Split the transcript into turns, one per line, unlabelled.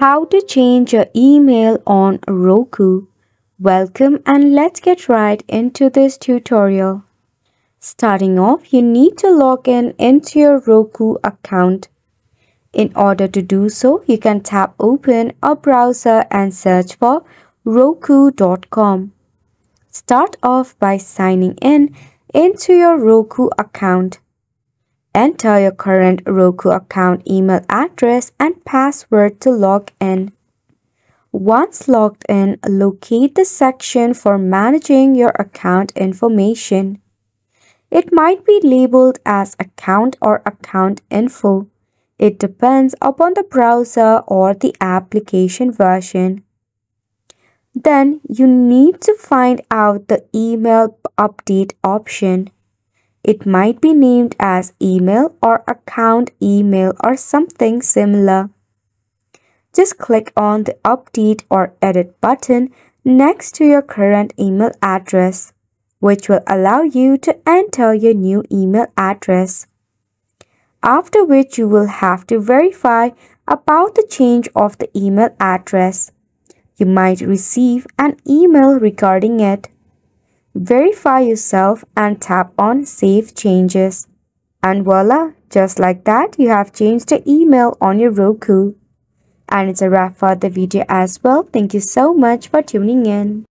How to change your email on Roku. Welcome and let's get right into this tutorial. Starting off, you need to log in into your Roku account. In order to do so, you can tap open a browser and search for Roku.com. Start off by signing in into your Roku account. Enter your current Roku account email address and password to log in. Once logged in, locate the section for managing your account information. It might be labeled as account or account info. It depends upon the browser or the application version. Then you need to find out the email update option. It might be named as email or account email or something similar. Just click on the update or edit button next to your current email address, which will allow you to enter your new email address. After which you will have to verify about the change of the email address. You might receive an email regarding it. Verify yourself and tap on Save Changes. And voila, just like that, you have changed the email on your Roku. And it's a wrap for the video as well. Thank you so much for tuning in.